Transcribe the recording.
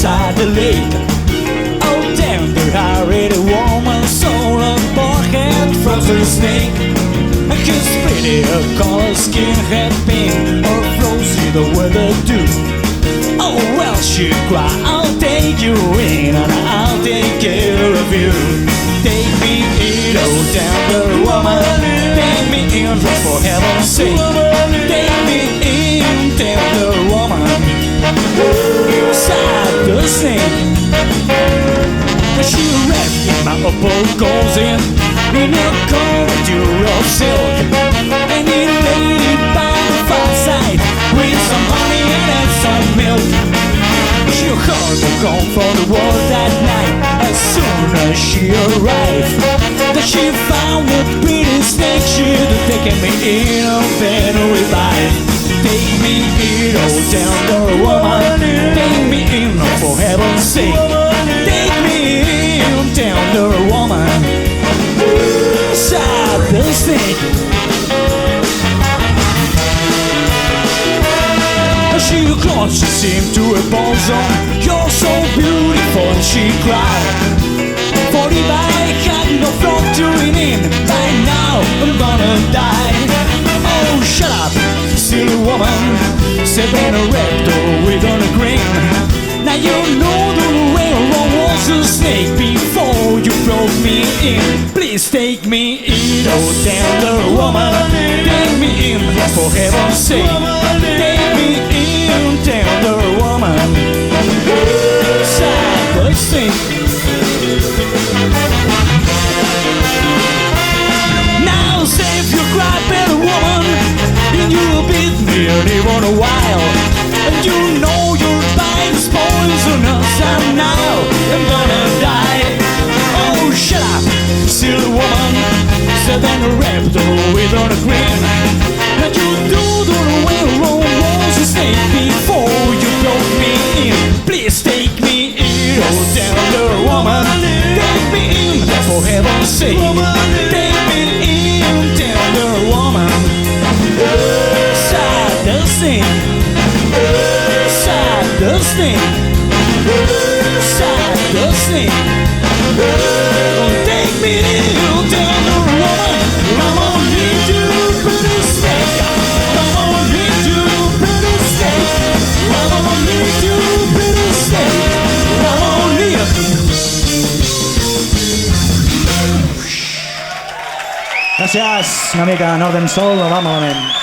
beside the lake. Oh, damn, the hairy woman saw a boarhead frozen snake. His pretty color skin had been or frozen the weather do. Oh, well, she cried, I'll take you in and I'll take care of you. Take me in, oh, tender woman. Take me in, for heaven's sake. Take me in, tender woman. Inside the snake. She wrapped in my opal cousin in a coverture of silk, and he laid it by the fireside with some honey and some milk. She heard the call from the world that night as soon as she arrived. That she found a pretty snake, she'd taken me in a bed revive. Take me in, oh tender woman. Take me in, for heaven's sake. Take me in, tender woman. Inside the snake. She close, she seemed to a bosom. You're so beautiful, she cried. For if I had no thought to it in, by now I'm gonna die. Oh, shut up, silly woman, said then a raptor with a grin. Now you know the railroad was a snake before you brought me in. Please take me in, oh tender woman. Take me in, for heaven's sake. Take me in, tender woman. Inside the snake. Now save your cry, better woman. And you'll beat me even a while. And you know your bites poisonous, and now I'm gonna die. Oh, shut up, silly woman, said then a raptor with a grin. That you do the railroad was a snake before you brought me in. Please take me in, oh tender woman. Take me in, for heaven's sake. Take me in, tender woman. Inside the snake. Inside the snake. Inside the snake. Take me in, tender woman. Come on, need you, pretty snake. Come on, need you, pretty snake. Come on, need you, pretty snake. Come on, need you. Gràcies, una mica Northern Soul, no va malament.